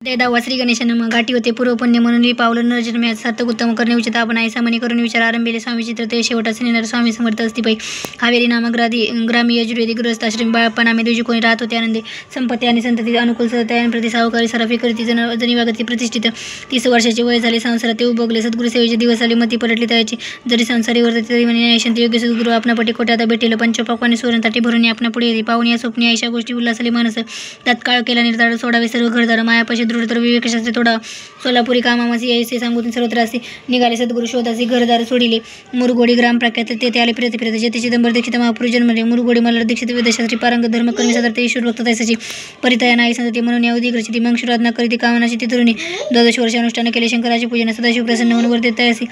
ते दावा श्री गणेशानं घाटी होते पूर्व पुण्य म्हणून मी पावलं नरजन्म्यात सार्थक उत्तम करणे उचित आपण आई सामान्य करून विचार आरंभिले स्वामी चित्र ते शेवटा सिनेर स्वामी समर्थ असती हावेरी नामग्रादी ग्रामी यजुर्वेदी ग्रस्त आश्रम बाळप्पा नामे दुजी कोणी राहत होते आनंदी संपत्ती आणि संतती अनुकूल प्रति सावकारी सराफी करती जनिवागती प्रतिष्ठित 30 वर्षाचे वय झाले संसारात ते उभगले सद्गुरू सेवेचे दिवस आले मती पलटली त्याची जरी संसारी वर्तते तरी म्हणे शांत योग्य सद्गुरू आपणा पटी कोटे आता भेटेल पंचपाकवानी सुवर्णताटी भरून आपणा पुढे येते पाहुणी स्वप्नी आयशा गोष्टी उल्हासले मानस तत्काळ केला निर्धार सोडावे सर्व घरदार मायापाशी दृढ तर विवेकशास्त्र थोडा सोलापुरी कामामासी यायचे सांगून सर्वत्र असे निघाले सद्गुरू शोधासी घरदार सोडिले मुरगोडी ग्राम प्रख्यात तेथे आले फिरत जेथे चिदंबर दीक्षित महापुरुष जन्मले मुरगोडी मल्हार दीक्षित वेदशास्त्री पारंग धर्मकर्मी सदर्थ ईश्वर भक्त तैसाची परितया नाही संतती म्हणून या उदिग्रची मग श्राद्धना करीती कामनाची ती तरुणी 12 वर्ष अनुष्ठान केले शंकराचे पूजन सदाशिव प्रसन्न होऊन वर्तेत तयासी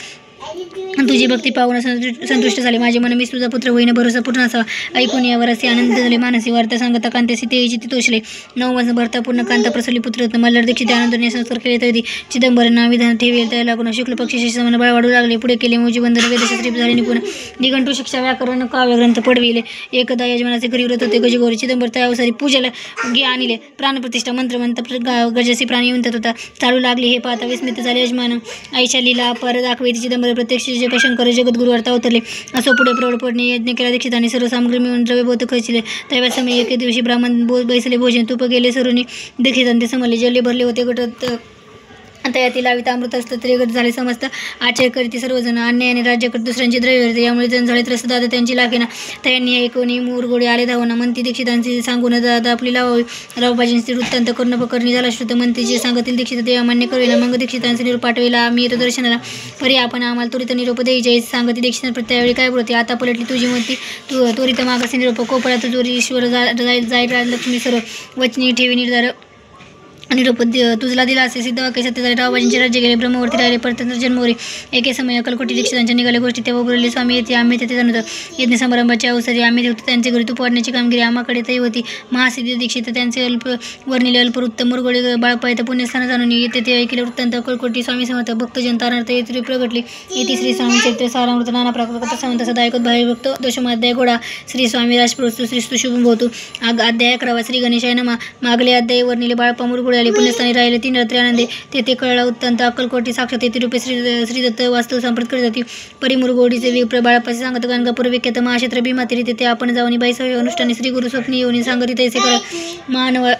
तुझी भक्ती पाहून संतुष्ट झाले माझे मन मी तुझा पुत्र होईन भरोसा पूर्ण असावा ऐकून यावर असे आनंद झाले मानसी वार्ता सांगता कांत्यासी ते चित्ती तोषले 9 वर्ष भरता पूर्ण कांता प्रसवली पुत्र मल्हार दीक्षित आनंदने संस्कार केले तरी चिदंबर नाव विधान ठेवेल त्याला लागून शुक्ल पक्षी समान बळ वाढू लागले पुढे केले मौजी बंधन वेदशास्त्री झाले निपुण निघंटू शिक्षा व्याकरण काव्य ग्रंथ पडविले एकदा यजमानाचे घरी व्रत होते गजगौरी चिदंबर त्या अवसरी पूजेला गे आणले प्राणप्रतिष्ठा मंत्र म्हणता गजसी प्राणी येऊन होता चालू लागले हे पाहता विस्मित झाले यजमान आईच्या लीला पर दाखवे चिदंबर प्रत्यक्ष शंकर जगद्गुरू वार्ता उतरले असो पुढे प्रौढ पडणे यज्ञ केला दीक्षित आणि सर्व सामग्री मिळून द्रव्य बहुत खर्चिले त्यावेळेस समय एके दिवशी ब्राह्मण बैसले भोजन तुप गेले सर्वनी दीक्षित ते समजले जल्ले भरले होते गटत आता यातील लावित अमृत असतं तरी गट झाले समजतं आचार्य करीती सर्वजण अन्यायाने राज्य करत दुसऱ्यांचे द्रव्य होते यामुळे जण झाले त्रस्त दादा त्यांची लाखेना त्यांनी ऐकून मुरगोडी आले धावना म्हणती दीक्षितांची सांगून दादा आपली लावावी रावबाजींची वृत्तांत कर्ण पकरणी झाला श्रुत म्हणते जे सांगतील दीक्षित देवा मान्य करूया मग दीक्षितांचे निरोप पाठवेला आम्ही येतो दर्शनाला परी आपण आम्हाला त्वरित निरोप द्यायचे सांगती दीक्षित प्रत्यावेळी काय बोलते आता पलटली तुझी म्हणती तू त्वरित मागासे निरोप कोपळात जोरी ईश्वर जाईल लक्ष्मी सर्व वचनी ठेवी निर्धार निरोप तुझला दिला असे सिद्ध वाक्य सत्य झाले रावबाजींचे राज्य गेले ब्रह्मवर्ती राहिले परतंत्र जन्मवरी एके समय अकलकोटी दीक्षितांच्या निघाल्या गोष्टी तेव्हा बोलले स्वामी येते आम्ही तेथे जाणवतो यज्ञ समारंभाच्या अवसरी आम्ही होतो त्यांचे घरी तूप वाढण्याची कामगिरी आम्हाकडे तरी होती महासिद्धी दीक्षित त्यांचे वर्णिले अल्पवृत्त मुरगोडी बाळप्पा येथे पुण्यस्थान जाणून येते ते ऐकले वृत्तांत अकलकोटी स्वामी समर्थ भक्तजन तारणार्थ येथे प्रगटली येथे श्री स्वामी चैत्र सारामृत नाना प्राकृत समंत सदा ऐकत भाई भक्त दशमाध्याय घोडा श्री स्वामी राजप्रस्तु श्रीस्तु शुभम भवतु अध्याय 11 श्री गणेशाय नमा मागले अध्याय वर्णिले बाळप्पा मुरगोडी पुण्यस्थानी राहिले 3 रात्री आनंदे तेथे कळला उत्तंत अक्कलकोटी साक्षात येथे रूपे श्रीदत्त वास्तव संपर्क करीत होती परिमुरगोडीचे विप्र बाळापाशी सांगत गाणगापूर विख्यात महाक्षेत्र भीमातिरी तेथे आपण जाऊन बाई सवय अनुष्ठानी श्री गुरु स्वप्नी येऊन सांगत तैसे कर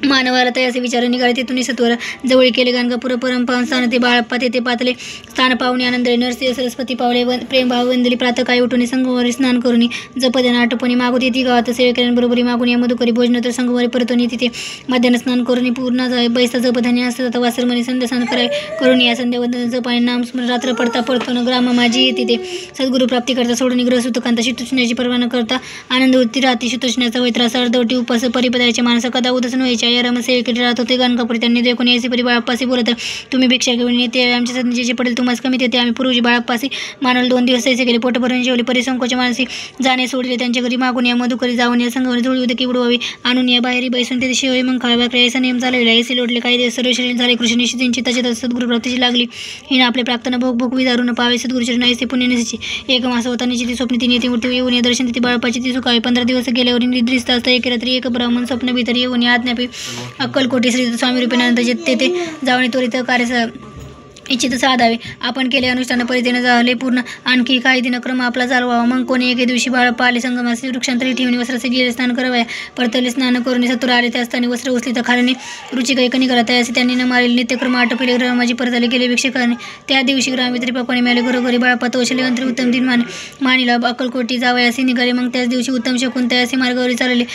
मानवाला तयाचे विचार निघाले तेथून सत्वर जवळ केले गाणगापूर परमपावन स्थान ते बाळप्पा तेथे पातले स्थान पाहुणे आनंदले नरसिंह सरस्वती पावले प्रेम भाव वंदली प्रातकाळी उठून संगमवारी स्नान करून जपदन आटोपणी मागून येते गावात सेवेकऱ्यांबरोबरी मागून या मधुकरी भोजन तर संगमवारी परतून तिथे मध्यान स्नान करून पूर्ण बैसा जपधान्य असतात वासरमणी संध्या स्नान करून या संध्या जपाने नाम रात्र पडता पडतो ग्राम माझी येते ते सद्गुरू प्राप्ती करता सोडून ग्रह सुतकांता शितुष्ण्याची परवाना करता आनंद होती राहती शितुष्ण्याचा वैत्रास अर्धवटी उपास परिपदाचे माणसं कदा उदस व्हायच्या या रमसेवेकडे राहत होते गाणगापूर त्यांनी देखून यायचे परी बाळप्पासी बोलत तुम्ही भिक्षा घेऊन येते आमच्या सदनीचे जे पडेल तुम्हाला कमी देते आम्ही पूर्वी बाळप्पासी मानवले 2 दिवस यायचे गेले पोट भरून जेवले परिसंकोचे मानसी जाणे सोडले त्यांच्या घरी मागून या मधुकरी जाऊन या संघाने जोडी उदकी उडवावी आणून या बाहेरी बैसून तेथे शिवाय मग खावा याचा नियम चालवला ऐसे लोटले काही दिवस सर्व शरीर झाले कृष्ण निश्चितींची तसेच सद्गुरू प्राप्तीची लागली हिने आपले प्रार्थना भोग भोग विदारून पावे सद्गुरुचरण ऐसे पुण्य निशीची 1 मास होता निश्चिती स्वप्न तिने येते मूर्ती येऊन या दर्शन तिथे बाळप्पाची ती सुखावी 15 दिवस गेल्यावर निद्रिस्त असता एक रात्री एक ब्राह्मण स्वप्न भीतर येऊन या आज्ञापी अक्कलकोटी श्री स्वामी रूपेणानंद तेथे जाऊन त्वरित कार्य इच्छित साधावे आपण केले अनुष्ठान परितेने झाले पूर्ण आणखी काही दिन क्रम आपला चालवावा मग कोणी एके दिवशी बाळप्पा आले संगमासी वृक्षांतरी ठेवून वस्त्राचे गेले स्नान करावया परतले स्नान करून सत्वर आले त्या असताना वस्त्र उचली तर खाल्याने रुची काही कणी करा त्याशी त्यांनी न मारले नित्यक्रम आटोपले ग्रह माझी परत आले गेले भिक्षकाने त्या दिवशी ग्रामवित्री पापाने मिळाले घरोघरी बाळप्पा तोषले अंतरी उत्तम दिन मानिला अक्कलकोटी जावयासी निघाले मग त्याच दिवशी उत्तम शकून त्यासी मार्गावरी चालले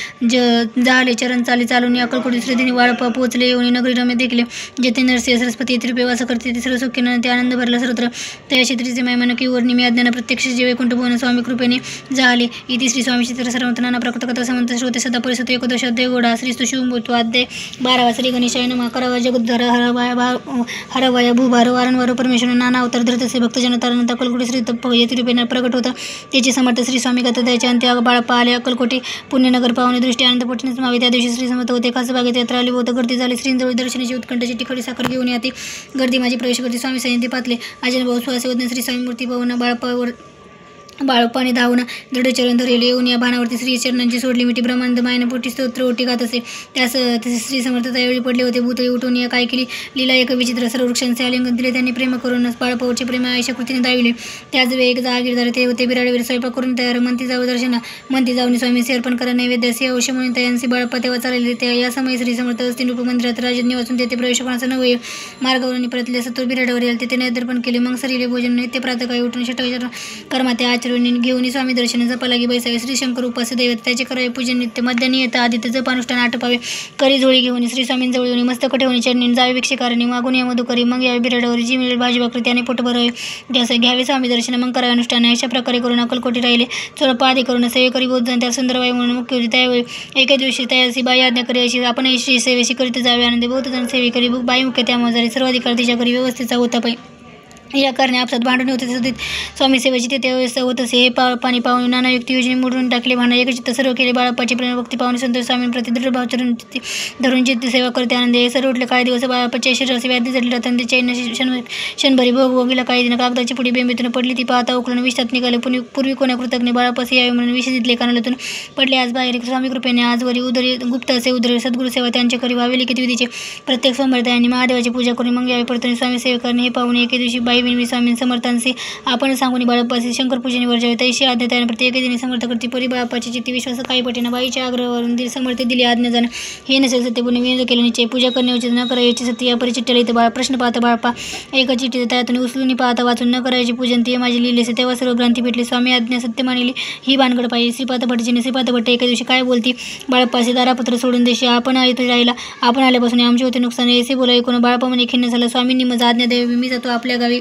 झाले चरण चालून अक्कलकोटी श्रीदिनी बाळप्पा पोहोचले येऊन नगरी रमे देखले जेथे नरसिंह सरस्वती येथे रूपे वास करते ते सर्व सुखीनं ते आनंद भरला सर्वत्र त्या क्षेत्रीचे महिमान की वर्णिमी अज्ञान प्रत्यक्ष जे वैकुंठ भवन स्वामी कृपेने झाले इति श्री स्वामी चित्र सर्वंत नाना प्रकृत कथा समंत श्रोते सदा परिसत एकोदश अध्याय घोडा श्री शिवभूतो अध्याय 12 श्री गणेशाय नमः करावा जगद्धर हरवया भूभार वारंवार परमेश्वर नाना अवतार धरतसे भक्तजन तारणता अक्कलकोटी श्री येथे रूपेने प्रकट होता त्याचे समर्थ श्री स्वामी कथा द्यायचे अंत्य बाळप्पा आले अक्कलकोटी पुण्यनगर पावणे दृष्टी आनंद पटणे समावे त्या दिवशी श्री समर्थ होते खास बागेत यात्रा आली होतं गर्दी झाली श्रींजवळ दर्शनाची उत्कंठाची तिखडी साखर घेऊन येते गर्दी माझी प्रवेश करते स्वामी सैन्य पातले अजन भाऊ सुहासे श्री स्वामी मूर्ती पाहून बाळप्पावर बाळप्पाने धावून दृढचरण धरले येऊन या भानावरती श्री चरणांची सोडली मिठी ब्रह्मानंद मायनपोटी स्तोत्र ओटी गात असे. त्यास श्री समर्थ त्यावेळी पडले होते. भूतळी उठून या काय केली लीला एक विचित्र. सर्व वृक्षांचे आलिंगन दिले त्यांनी. प्रेम करून बाळपाऊचे प्रेम आयुष्य कृतीने दाविले. त्याच वेळी एक जहागीरदार ते होते. बिराडवीर स्वयंपाक करून तयार. म्हणती जाऊ दर्शना म्हणती जाऊन स्वामींचे अर्पण करा नैवेद्य असे अवश्य म्हणून तयांशी बाळप्पा तेव्हा चालले. त्या या समयी श्री समर्थ अस्तिनूप मंदिरात राजन्य वाचून तेथे प्रवेश करण्याचा नवय मार्गावरून परतले. सत्वर बिराडावर येईल तेथे नैवेद्यर्पण केले. मग सरिले भोजन नित्य प्रातःकाळी उठून षटविचार कर्माते आचरून घेऊन स्वामी दर्शन जपा लागी बैसावे. श्री शंकर उपास्य दैवत त्याचे करावे पूजन नित्य. मध्यानी येता आदित्य जप अनुष्ठान आटपावे. करी झोळी घेऊन श्री स्वामींजवळ येऊन मस्तक ठेवून चरणी जावे भिक्षेकारणी मागून या मधुकरी. मग यावे बिराडावर जी मिळेल भाजी भाकरी त्याने पोट भरावे. त्यास घ्यावे स्वामी दर्शन. मग करावे अनुष्ठान. अशा प्रकारे करून अक्कलकोटी राहिले. चोळपा आदी करून सेवे करी बोधन त्या सुंदरबाई म्हणून मुख्य होती. त्यावेळी एके दिवशी तयासी बाई आज्ञा करी अशी आपणही श्री सेवेशी करीत जावे. आनंदी बहुत जण सेवे करी बाई मुख्य त्या मजारी सर्वाधिकार तिच्या करी व्यवस्थेचा होता पाहिजे. या कारणे आपसात भांडण होते. सदित स्वामी सेवेची तेथे व्यवस्था होत असे. हे पाणी पाहून नाना युक्ती योजने मोडून टाकले. भांडण एकचित्त सर्व केले. बाळप्पाची प्रेम भक्ती पाहून संतोष स्वामींप्रती दृढ भाव धरून चित्त सेवा करते आनंदी. हे सर्व उठले. काही दिवस बाळप्पाच्या शरीराचे व्याधी झाली. रतन क्षणभरी भोग भोगीला. काही दिन कागदाची पुढी बेंबीतून पडली. ती पाहता उकळून विषात निघाले. पूर्वी कोण्या कृतज्ञ बाळप्पास यावे म्हणून विष दिले कानातून पडले. आज बाहेर स्वामी कृपेने आजवरी उदरी गुप्त असे उदरी सद्गुरू सेवा त्यांच्या करी व्हावे लिखित विधीचे. प्रत्येक सोमवार यांनी महादेवाची पूजा करून मग यावे परतून स्वामी सेवा करणे. हे पाहून एके दिवशी बाई विनवी स्वामी समर्थांशी आपण सांगून बाळप्पाशी शंकर पूजने वर्जावे. तैशी आज्ञा त्याने प्रत्येक दिनी समर्थ करते. परी बाळप्पाची चित्ती विश्वास काही पटीनं बाईच्या आग्रहावरून समर्थ दिली आज्ञा जाणं. हे नसेल सत्यपूर्ण विनोद केले निश्चय. पूजा करणे उचित न करायची सत्य. या परी चिठ्ठ्याला इथं बाळ प्रश्न पाहता बाळप्पा एक चिठ्ठी त्यातून उचलून पाहता वाचून न करायची पूजन ते माझी लिहिलेसे. तेव्हा सर्व भ्रांती भेटली. स्वामी आज्ञा सत्य मानिली ही भानगड पाहिजे. श्रीपाद भटजीने श्रीपाद भट्ट एका दिवशी काय बोलती बाळप्पाशी दारापत्र सोडून देशी आपण इथे राहिला. आपण आल्यापासून आमचे होते नुकसान असे बोला ऐकून बाळप्पा म्हणे खिन्न झाला. स्वामींनी माझा आज्ञा द्यावी. मी जातो आपल्या गावी.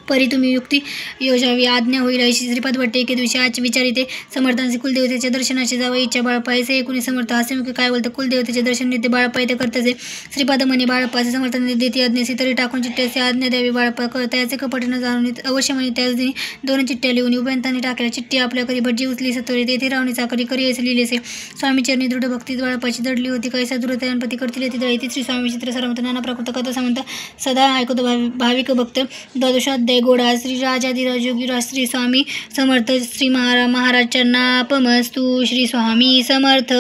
परी तुम्ही युक्ती योजावी आज्ञा होईल अशी श्रीपाद भट्ट एके दिवशी आज विचारिते. समर्थांचे कुलदेवतेच्या दर्शनाची जावं इच्छा. बाळप्पा ऐसे एकूण समर्थ हास्यमुखी काय बोलतं. कुलदेवतेचे दर्शन नित्य बाळप्पा इथे करतसे. श्रीपाद म्हणे बाळप्पाचे समर्थांनी देती आज्ञेसी तरी टाकून चिठ्ठ्याची आज्ञा द्यावी. बाळप्पा त्याचे कपट न जाणून अवश्य म्हणे. त्याच दिनी दोन चिठ्ठ्या लिहून उभयंतांनी टाकल्या. चिठ्ठी आपल्या करी भटजी उचली सत्वरी. तेथे रावणी चाकरी करी असे लिहिलेसे. स्वामीचरणी दृढ भक्ती बाळप्पाची दडली होती. कैसा दुरतयांपती करतील ती दळी. श्री स्वामी चित्र सरमत नाना प्रकृत कथा समंत सदा ऐकतो भाविक भक्त. द्वादशाध्याय गोडा. श्री राजाधिराज योगीराज श्री स्वामी समर्थ. श्री महाराज चरणापमस्तु. श्री स्वामी समर्थ.